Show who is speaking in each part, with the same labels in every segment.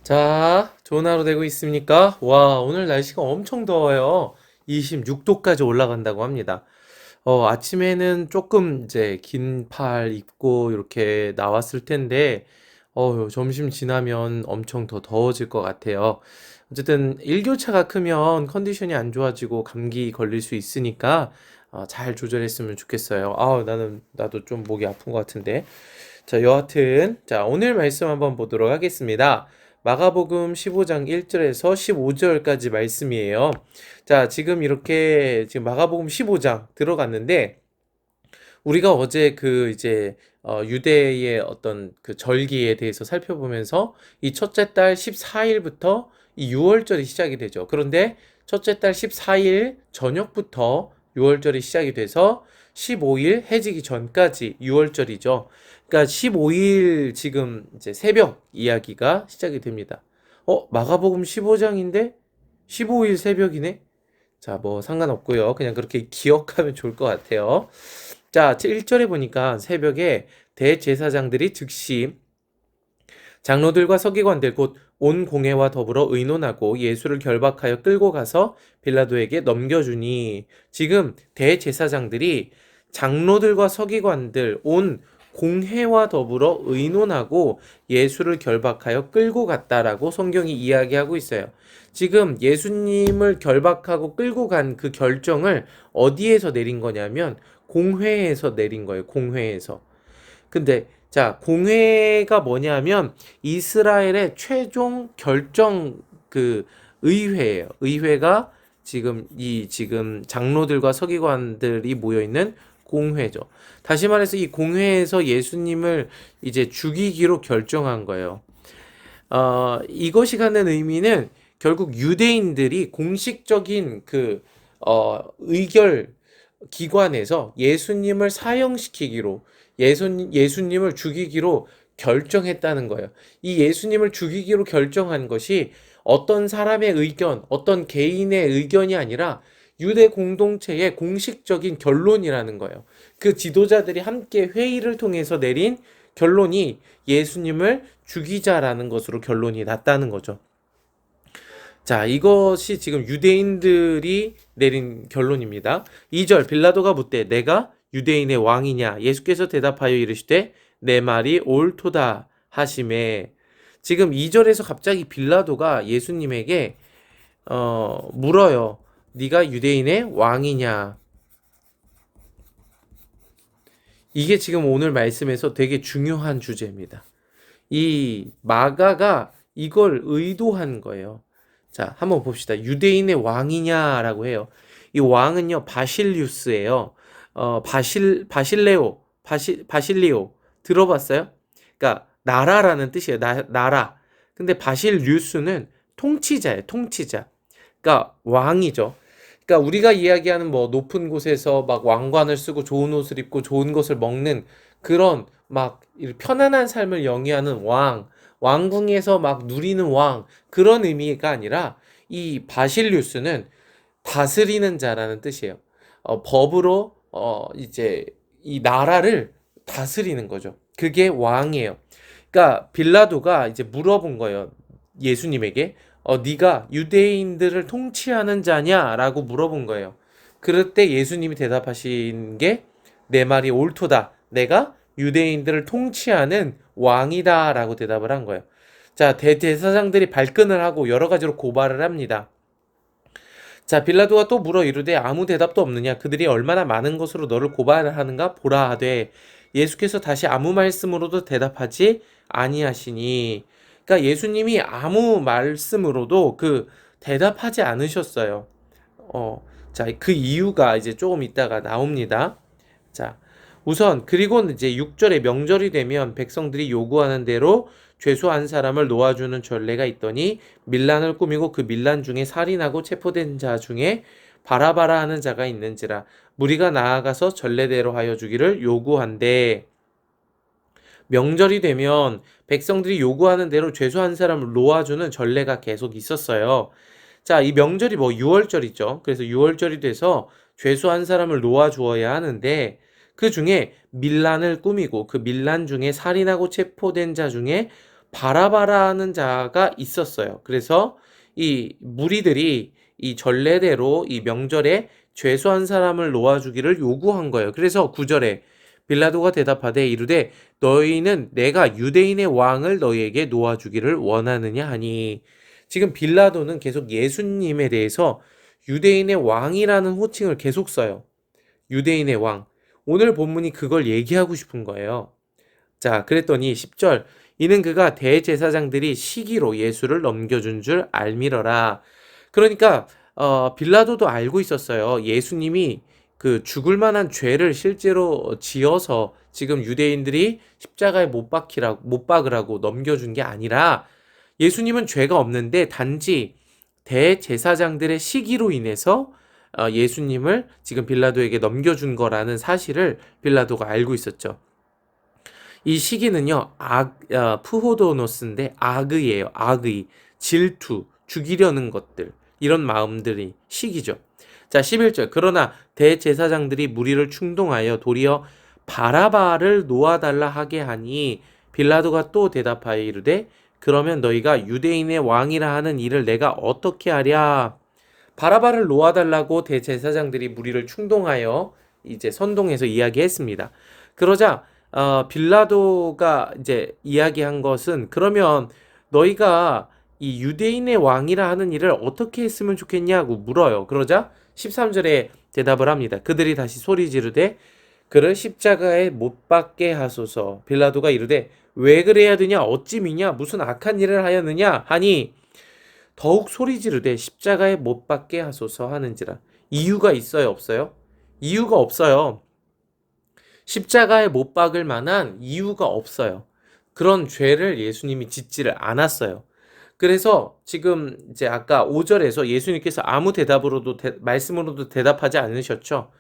Speaker 1: 자, 좋은 하루 되고 있습니까? 와, 오늘 날씨가 엄청 더워요. 26도까지 올라간다고 합니다. 아침에는 조금 이제 긴 팔 입고 이렇게 나왔을 텐데, 점심 지나면 엄청 더 더워질 것 같아요. 어쨌든 일교차가 크면 컨디션이 안 좋아지고 감기 걸릴 수 있으니까 잘 조절했으면 좋겠어요. 나도 좀 목이 아픈 것 같은데. 자, 여하튼, 자, 오늘 말씀 한번 보도록 하겠습니다. 마가복음 15장 1절에서 15절까지 말씀이에요. 자, 지금 마가복음 15장 들어갔는데, 우리가 어제 유대의 어떤 그 절기에 대해서 살펴보면서 이 첫째 달 14일부터 이 6월절이 시작이 되죠. 그런데 첫째 달 14일 저녁부터 6월절이 시작이 돼서 15일 해지기 전까지 6월절이죠. 그러니까 15일 지금 이제 새벽 이야기가 시작이 됩니다. 마가복음 15장인데 15일 새벽이네? 자, 뭐 상관없고요. 그냥 그렇게 기억하면 좋을 것 같아요. 자, 1절에 보니까 새벽에 대제사장들이 즉시 장로들과 서기관들 곧 온 공회와 더불어 의논하고 예수를 결박하여 끌고 가서 빌라도에게 넘겨주니, 지금 대제사장들이 장로들과 서기관들 온 공회와 더불어 의논하고 예수를 결박하여 끌고 갔다라고 성경이 이야기하고 있어요. 지금 예수님을 결박하고 끌고 간 그 결정을 어디에서 내린 거냐면 공회에서 내린 거예요. 공회에서. 근데 자, 공회가 뭐냐면 이스라엘의 최종 결정 그 의회예요. 의회가 지금 장로들과 서기관들이 모여 있는 공회죠. 다시 말해서 이 공회에서 예수님을 이제 죽이기로 결정한 거예요. 이것이 갖는 의미는 결국 유대인들이 공식적인 의결 기관에서 예수님을 사형시키기로, 예수님을 죽이기로 결정했다는 거예요. 이 예수님을 죽이기로 결정한 것이 어떤 사람의 의견, 어떤 개인의 의견이 아니라 유대 공동체의 공식적인 결론이라는 거예요. 그 지도자들이 함께 회의를 통해서 내린 결론이 예수님을 죽이자라는 것으로 결론이 났다는 거죠. 자, 이것이 지금 유대인들이 내린 결론입니다. 2절 빌라도가 묻되 내가 유대인의 왕이냐? 예수께서 대답하여 이르시되 내 말이 옳도다 하시매. 지금 2절에서 갑자기 빌라도가 예수님에게 물어요. 네가 유대인의 왕이냐? 이게 지금 오늘 말씀에서 되게 중요한 주제입니다. 이 마가가 이걸 의도한 거예요. 자, 한번 봅시다. 유대인의 왕이냐라고 해요. 이 왕은요, 바실리우스예요. 바실리오. 들어봤어요? 그러니까 나라라는 뜻이에요. 나라. 근데 바실리우스는 통치자예요. 통치자. 그러니까 왕이죠. 그러니까 우리가 이야기하는 뭐 높은 곳에서 막 왕관을 쓰고 좋은 옷을 입고 좋은 것을 먹는 그런 막 편안한 삶을 영위하는 왕궁에서 막 누리는 왕, 그런 의미가 아니라 이 바실리우스는 다스리는 자라는 뜻이에요. 법으로 이제 이 나라를 다스리는 거죠. 그게 왕이에요. 그러니까 빌라도가 이제 물어본 거예요. 예수님에게 네가 유대인들을 통치하는 자냐라고 물어본 거예요. 그럴 때 예수님이 대답하신 게 내 말이 옳도다. 내가 유대인들을 통치하는 왕이다라고 대답을 한 거예요. 자, 대제사장들이 발끈을 하고 여러 가지로 고발을 합니다. 자, 빌라도가 또 물어 이르되 아무 대답도 없느냐? 그들이 얼마나 많은 것으로 너를 고발하는가 보라 하되, 예수께서 다시 아무 말씀으로도 대답하지 아니하시니. 그러니까 예수님이 아무 말씀으로도 대답하지 않으셨어요. 자, 그 이유가 이제 조금 있다가 나옵니다. 자, 우선 그리고 이제 6절에 명절이 되면 백성들이 요구하는 대로 죄수한 사람을 놓아주는 전례가 있더니 밀란을 꾸미고 그 밀란 중에 살인하고 체포된 자 중에 바라바라 하는 자가 있는지라 무리가 나아가서 전례대로 하여 주기를 요구한대. 명절이 되면 백성들이 요구하는 대로 죄수한 사람을 놓아주는 전례가 계속 있었어요. 자, 이 명절이 뭐 6월절이죠. 그래서 6월절이 돼서 죄수한 사람을 놓아주어야 하는데, 그 중에 밀란을 꾸미고 그 밀란 중에 살인하고 체포된 자 중에 바라바라는 자가 있었어요. 그래서 이 무리들이 이 전례대로 이 명절에 죄수한 사람을 놓아주기를 요구한 거예요. 그래서 9절에 빌라도가 대답하되 이르되 너희는 내가 유대인의 왕을 너희에게 놓아주기를 원하느냐 하니, 지금 빌라도는 계속 예수님에 대해서 유대인의 왕이라는 호칭을 계속 써요. 유대인의 왕. 오늘 본문이 그걸 얘기하고 싶은 거예요. 자, 그랬더니 10절 이는 그가 대제사장들이 시기로 예수를 넘겨준 줄 알미러라. 그러니까 빌라도도 알고 있었어요. 예수님이 그 죽을 만한 죄를 실제로 지어서 지금 유대인들이 십자가에 못 박으라고 넘겨준 게 아니라 예수님은 죄가 없는데 단지 대제사장들의 시기로 인해서 예수님을 지금 빌라도에게 넘겨준 거라는 사실을 빌라도가 알고 있었죠. 이 시기는요, 푸호도노스인데 악의예요. 악의, 질투, 죽이려는 것들, 이런 마음들이 시기죠. 자, 11절. 그러나 대제사장들이 무리를 충동하여 도리어 바라바를 놓아달라 하게 하니 빌라도가 또 대답하여 이르되 그러면 너희가 유대인의 왕이라 하는 일을 내가 어떻게 하랴? 바라바를 놓아달라고 대제사장들이 무리를 충동하여 이제 선동해서 이야기했습니다. 그러자 빌라도가 이제 이야기한 것은 그러면 너희가 이 유대인의 왕이라 하는 일을 어떻게 했으면 좋겠냐고 물어요. 그러자 13절에 대답을 합니다. 그들이 다시 소리 지르되 그를 십자가에 못 박게 하소서. 빌라도가 이르되 왜 그래야 되냐? 어찌 미냐? 무슨 악한 일을 하였느냐? 하니 더욱 소리 지르되 십자가에 못 박게 하소서 하는지라. 이유가 있어요, 없어요? 이유가 없어요. 십자가에 못 박을 만한 이유가 없어요. 그런 죄를 예수님이 짓지를 않았어요. 그래서 지금 이제 아까 5절에서 예수님께서 아무 대답으로도 말씀으로도 대답하지 않으셨죠.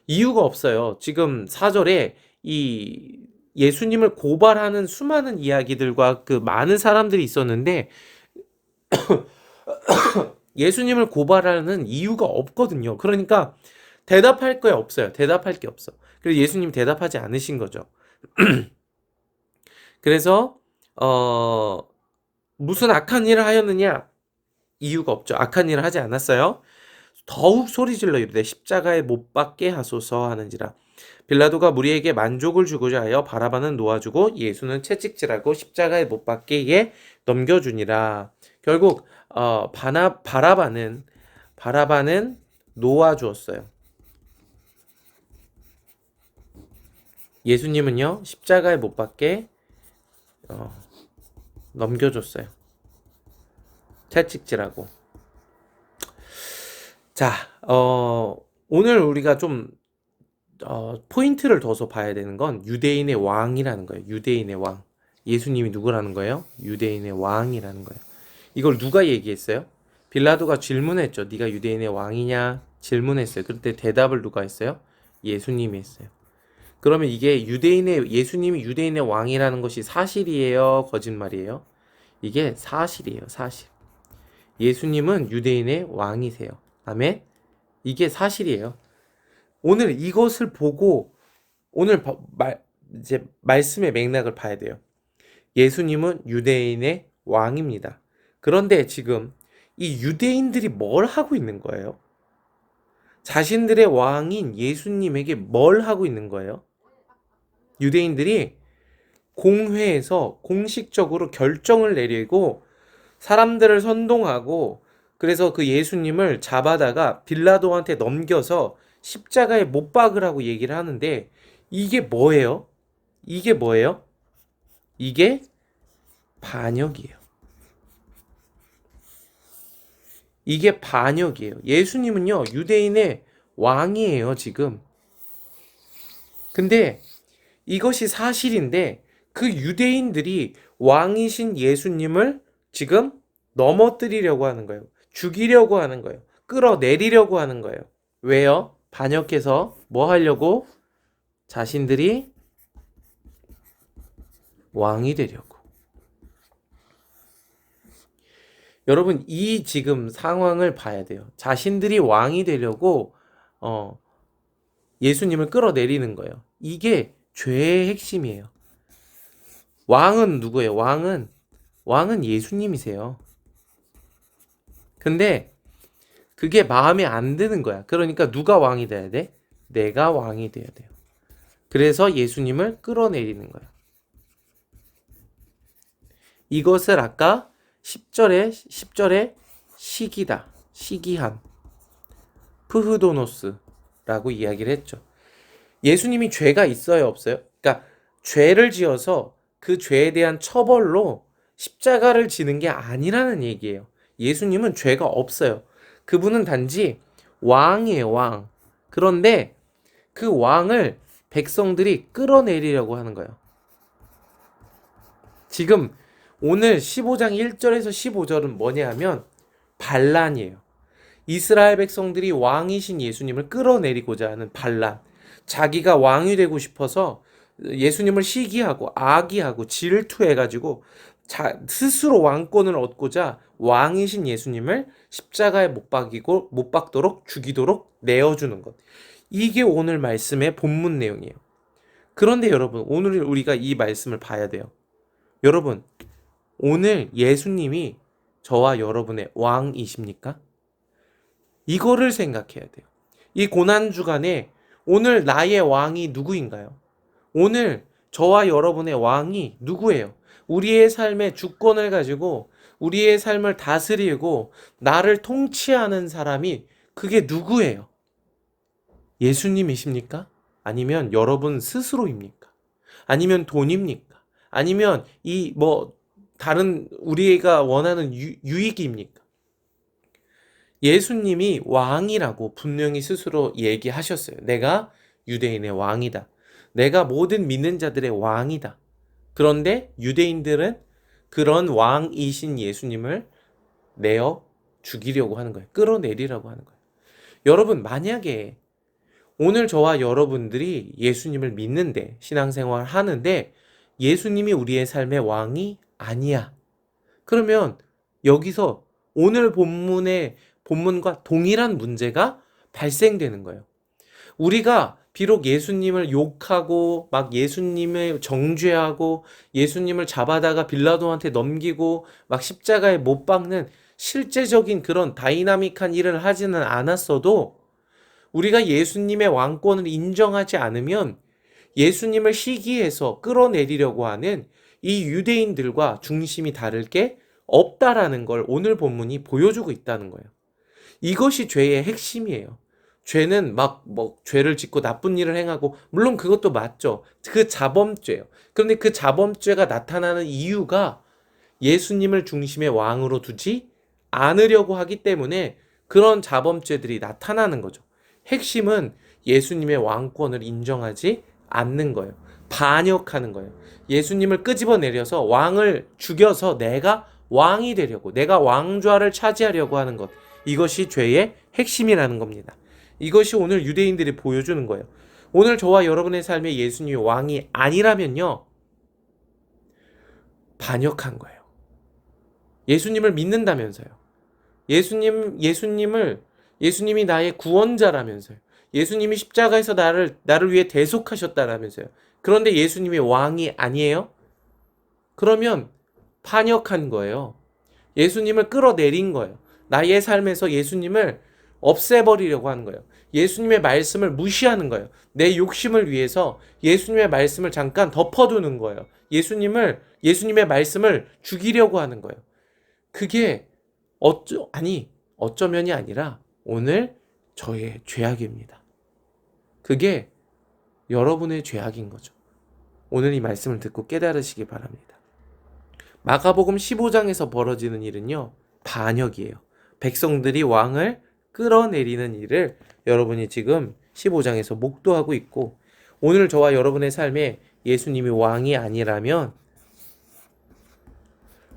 Speaker 1: 이유가 없어요. 지금 4절에 이 예수님을 고발하는 수많은 이야기들과 그 많은 사람들이 있었는데 예수님을 고발하는 이유가 없거든요. 그러니까 대답할 게 없어요. 대답할 게 없어. 그래서 예수님 대답하지 않으신 거죠. 그래서 무슨 악한 일을 하였느냐? 이유가 없죠. 악한 일을 하지 않았어요. 더욱 소리질러 이르되 십자가에 못 박게 하소서 하는지라. 빌라도가 무리에게 만족을 주고자 하여 바라바는 놓아주고 예수는 채찍질하고 십자가에 못 박게 넘겨주니라. 결국 바라바는 놓아주었어요. 예수님은요 십자가에 못 박게 넘겨줬어요. 채찍질하고. 자, 오늘 우리가 좀 포인트를 둬서 봐야 되는 건 유대인의 왕이라는 거예요. 유대인의 왕. 예수님이 누구라는 거예요? 유대인의 왕이라는 거예요. 이걸 누가 얘기했어요? 빌라도가 질문했죠. 네가 유대인의 왕이냐? 질문했어요. 그때 대답을 누가 했어요? 예수님이 했어요. 그러면 이게 예수님이 유대인의 왕이라는 것이 사실이에요? 거짓말이에요? 이게 사실이에요. 사실. 예수님은 유대인의 왕이세요. 아멘? 이게 사실이에요. 오늘 이것을 보고 오늘 이제 말씀의 맥락을 봐야 돼요. 예수님은 유대인의 왕입니다. 그런데 지금 이 유대인들이 뭘 하고 있는 거예요? 자신들의 왕인 예수님에게 뭘 하고 있는 거예요? 유대인들이 공회에서 공식적으로 결정을 내리고 사람들을 선동하고 그래서 그 예수님을 잡아다가 빌라도한테 넘겨서 십자가에 못 박으라고 얘기를 하는데 이게 뭐예요? 이게 뭐예요? 이게 반역이에요. 이게 반역이에요. 예수님은요, 유대인의 왕이에요, 지금. 근데 이것이 사실인데 그 유대인들이 왕이신 예수님을 지금 넘어뜨리려고 하는 거예요. 죽이려고 하는 거예요. 끌어내리려고 하는 거예요. 왜요? 반역해서 뭐 하려고? 자신들이 왕이 되려고. 여러분, 이 지금 상황을 봐야 돼요. 자신들이 왕이 되려고 예수님을 끌어내리는 거예요. 이게 죄의 핵심이에요. 왕은 누구예요? 왕은 왕은 예수님이세요. 근데 그게 마음에 안 드는 거야. 그러니까 누가 왕이 돼야 돼? 내가 왕이 돼야 돼요. 그래서 예수님을 끌어내리는 거야. 이것을 아까 10절에 시기다, 시기함, 프흐도노스라고 이야기를 했죠. 예수님이 죄가 있어요, 없어요? 그러니까 죄를 지어서 그 죄에 대한 처벌로 십자가를 지는 게 아니라는 얘기예요. 예수님은 죄가 없어요. 그분은 단지 왕이에요, 왕. 그런데 그 왕을 백성들이 끌어내리려고 하는 거예요. 지금 오늘 15장 1절에서 15절은 뭐냐 하면 반란이에요. 이스라엘 백성들이 왕이신 예수님을 끌어내리고자 하는 반란. 자기가 왕이 되고 싶어서 예수님을 시기하고 악의하고 질투해가지고 스스로 왕권을 얻고자 왕이신 예수님을 십자가에 못 박도록 죽이도록 내어주는 것. 이게 오늘 말씀의 본문 내용이에요. 그런데 여러분, 오늘 우리가 이 말씀을 봐야 돼요. 여러분, 오늘 예수님이 저와 여러분의 왕이십니까? 이거를 생각해야 돼요. 이 고난주간에 오늘 나의 왕이 누구인가요? 오늘 저와 여러분의 왕이 누구예요? 우리의 삶의 주권을 가지고 우리의 삶을 다스리고 나를 통치하는 사람이 그게 누구예요? 예수님이십니까? 아니면 여러분 스스로입니까? 아니면 돈입니까? 아니면 다른 우리가 원하는 유익입니까? 예수님이 왕이라고 분명히 스스로 얘기하셨어요. 내가 유대인의 왕이다. 내가 모든 믿는 자들의 왕이다. 그런데 유대인들은 그런 왕이신 예수님을 내어 죽이려고 하는 거예요. 끌어내리라고 하는 거예요. 여러분, 만약에 오늘 저와 여러분들이 예수님을 믿는데, 신앙생활 하는데 예수님이 우리의 삶의 왕이 아니야. 그러면 여기서 오늘 본문과 동일한 문제가 발생되는 거예요. 우리가 비록 예수님을 욕하고 막 예수님을 정죄하고 예수님을 잡아다가 빌라도한테 넘기고 막 십자가에 못 박는 실제적인 그런 다이나믹한 일을 하지는 않았어도 우리가 예수님의 왕권을 인정하지 않으면 예수님을 시기해서 끌어내리려고 하는 이 유대인들과 중심이 다를 게 없다라는 걸 오늘 본문이 보여주고 있다는 거예요. 이것이 죄의 핵심이에요. 죄는 죄를 짓고 나쁜 일을 행하고, 물론 그것도 맞죠. 그 자범죄예요. 그런데 그 자범죄가 나타나는 이유가 예수님을 중심의 왕으로 두지 않으려고 하기 때문에 그런 자범죄들이 나타나는 거죠. 핵심은 예수님의 왕권을 인정하지 않는 거예요. 반역하는 거예요. 예수님을 끄집어내려서 왕을 죽여서 내가 왕이 되려고, 내가 왕좌를 차지하려고 하는 것. 이것이 죄의 핵심이라는 겁니다. 이것이 오늘 유대인들이 보여주는 거예요. 오늘 저와 여러분의 삶에 예수님이 왕이 아니라면요, 반역한 거예요. 예수님을 믿는다면서요. 예수님이 나의 구원자라면서요. 예수님이 십자가에서 나를 위해 대속하셨다라면서요. 그런데 예수님이 왕이 아니에요? 그러면 반역한 거예요. 예수님을 끌어내린 거예요. 나의 삶에서 예수님을 없애버리려고 하는 거예요. 예수님의 말씀을 무시하는 거예요. 내 욕심을 위해서 예수님의 말씀을 잠깐 덮어두는 거예요. 예수님의 말씀을 죽이려고 하는 거예요. 그게 어쩌면이 아니라 오늘 저의 죄악입니다. 그게 여러분의 죄악인 거죠. 오늘 이 말씀을 듣고 깨달으시기 바랍니다. 마가복음 15장에서 벌어지는 일은요, 반역이에요. 백성들이 왕을 끌어내리는 일을 여러분이 지금 15장에서 목도하고 있고, 오늘 저와 여러분의 삶에 예수님이 왕이 아니라면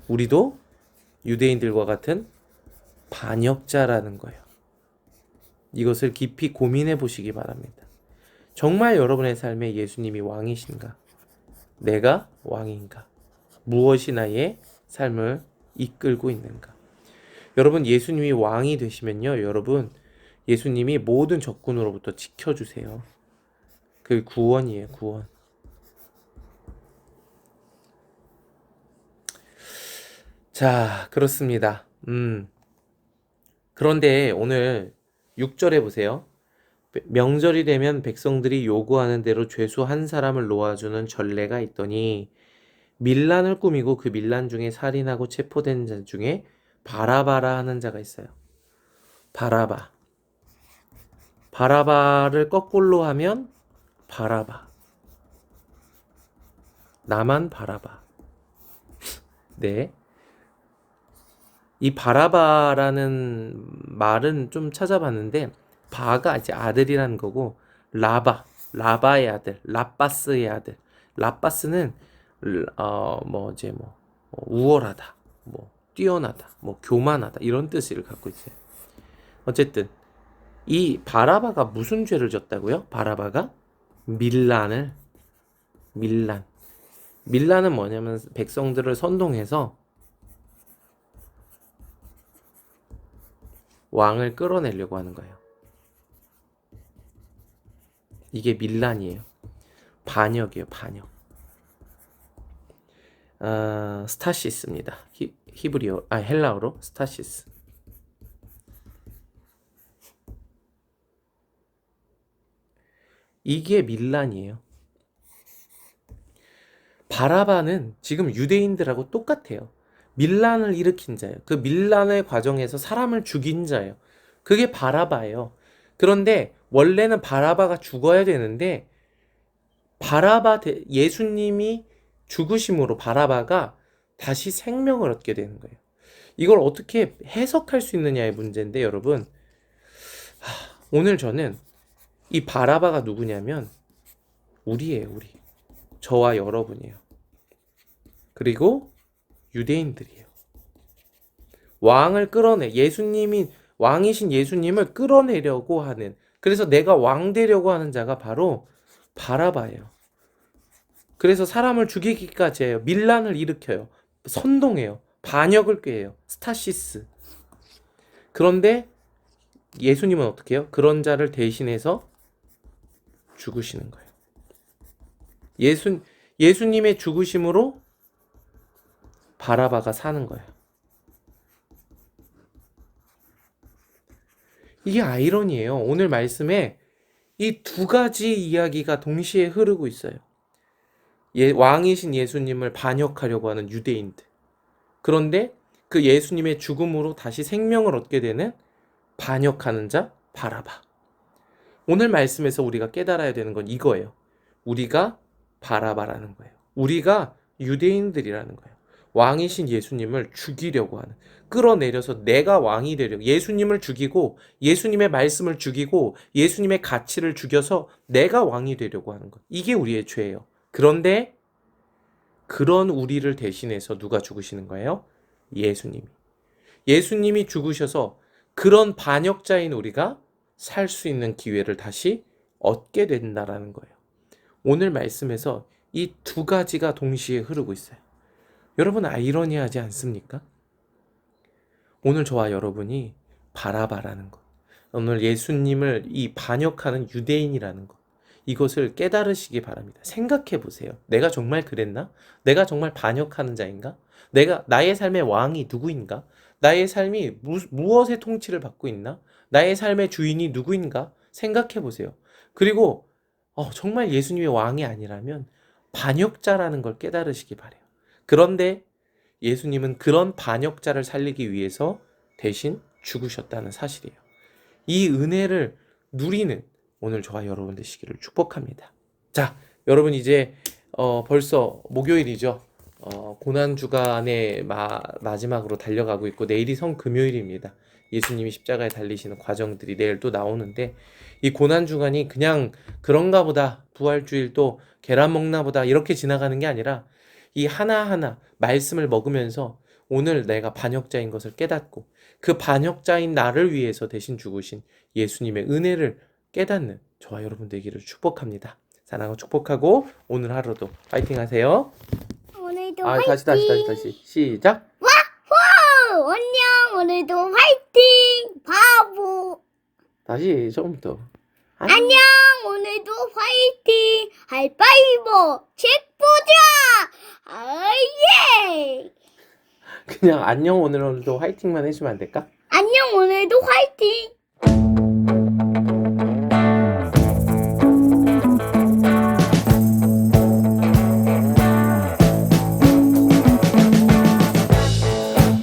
Speaker 1: 우리도 유대인들과 같은 반역자라는 거예요. 이것을 깊이 고민해 보시기 바랍니다. 정말 여러분의 삶에 예수님이 왕이신가? 내가 왕인가? 무엇이 나의 삶을 이끌고 있는가? 여러분, 예수님이 왕이 되시면요, 여러분, 예수님이 모든 적군으로부터 지켜주세요. 그 구원이에요, 구원. 자, 그렇습니다. 그런데 오늘 6절에 보세요. 명절이 되면 백성들이 요구하는 대로 죄수 한 사람을 놓아주는 전례가 있더니 밀란을 꾸미고 그 밀란 중에 살인하고 체포된 자 중에 바라바라 하는 자가 있어요. 바라바. 바라바를 거꾸로 하면 바라바. 나만 바라바. 네. 이 바라바라는 말은 좀 찾아봤는데 바가 이제 아들이라는 거고 라바의 아들, 라빠스의 아들. 라빠스는 우월하다, 뛰어나다, 교만하다 이런 뜻을 갖고 있어요. 어쨌든 이 바라바가 무슨 죄를 졌다고요? 바라바가 밀란은 뭐냐면 백성들을 선동해서 왕을 끌어내려고 하는 거예요. 이게 밀란이에요. 반역이에요, 반역. 스타시스입니다. 헬라어로 스타시스. 이게 밀란이에요. 바라바는 지금 유대인들하고 똑같아요. 밀란을 일으킨 자예요. 그 밀란의 과정에서 사람을 죽인 자예요. 그게 바라바예요. 그런데 원래는 바라바가 죽어야 되는데 예수님이 죽으심으로 바라바가 다시 생명을 얻게 되는 거예요. 이걸 어떻게 해석할 수 있느냐의 문제인데 여러분, 오늘 저는 이 바라바가 누구냐면 우리예요, 우리. 저와 여러분이에요. 그리고 유대인들이에요. 왕이신 예수님을 끌어내려고 하는, 그래서 내가 왕 되려고 하는 자가 바로 바라바예요. 그래서 사람을 죽이기까지 해요. 밀란을 일으켜요. 선동해요. 반역을 꾀해요. 스타시스. 그런데 예수님은 어떻게 해요? 그런 자를 대신해서 죽으시는 거예요. 예수님의 죽으심으로 바라바가 사는 거예요. 이게 아이러니예요. 오늘 말씀에 이 두 가지 이야기가 동시에 흐르고 있어요. 왕이신 예수님을 반역하려고 하는 유대인들. 그런데 그 예수님의 죽음으로 다시 생명을 얻게 되는 반역하는 자 바라바. 오늘 말씀에서 우리가 깨달아야 되는 건 이거예요. 우리가 바라바라는 거예요. 우리가 유대인들이라는 거예요. 왕이신 예수님을 죽이려고 하는, 끌어내려서 내가 왕이 되려고, 예수님을 죽이고 예수님의 말씀을 죽이고 예수님의 가치를 죽여서 내가 왕이 되려고 하는 것. 이게 우리의 죄예요. 그런데 그런 우리를 대신해서 누가 죽으시는 거예요? 예수님이 죽으셔서 그런 반역자인 우리가 살 수 있는 기회를 다시 얻게 된다라는 거예요. 오늘 말씀에서 이 두 가지가 동시에 흐르고 있어요. 여러분 아이러니하지 않습니까? 오늘 저와 여러분이 바라바라는 것, 오늘 예수님을 이 반역하는 유대인이라는 것, 이것을 깨달으시기 바랍니다. 생각해 보세요. 내가 정말 그랬나? 내가 정말 반역하는 자인가? 나의 삶의 왕이 누구인가? 나의 삶이 무엇의 통치를 받고 있나? 나의 삶의 주인이 누구인가? 생각해 보세요. 그리고 정말 예수님의 왕이 아니라면 반역자라는 걸 깨달으시기 바래요. 그런데 예수님은 그런 반역자를 살리기 위해서 대신 죽으셨다는 사실이에요. 이 은혜를 누리는 오늘 저와 여러분 되시기를 축복합니다. 자, 여러분 이제 벌써 목요일이죠. 고난주간의 마지막으로 달려가고 있고 내일이 성금요일입니다. 예수님이 십자가에 달리시는 과정들이 내일 또 나오는데 이 고난주간이 그냥 그런가 보다, 부활주일 또 계란 먹나 보다 이렇게 지나가는 게 아니라 이 하나하나 말씀을 먹으면서 오늘 내가 반역자인 것을 깨닫고 그 반역자인 나를 위해서 대신 죽으신 예수님의 은혜를 깨닫는 저와 여러분 되기를 축복합니다. 사랑하고 축복하고 오늘 하루도 파이팅 하세요.
Speaker 2: 오늘도 화이팅!
Speaker 1: 다시 시작.
Speaker 2: 와호! 안녕! 오늘도 화이팅! 바보!
Speaker 1: 다시 처음부터.
Speaker 2: 안녕! 오늘도 화이팅! 하이파이브! 책 보자! 아예!
Speaker 1: 그냥 안녕 오늘도 화이팅만 해주면 안 될까?
Speaker 2: 안녕 오늘도 화이팅.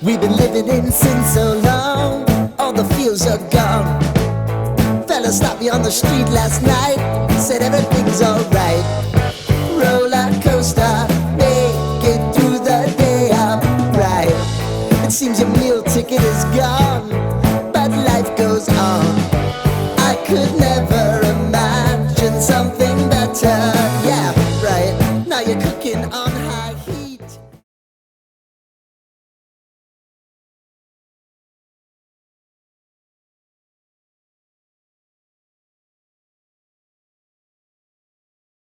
Speaker 3: We've been living in sin so long, all the fields are gone. Fella stopped me on the street last night, said everything's alright.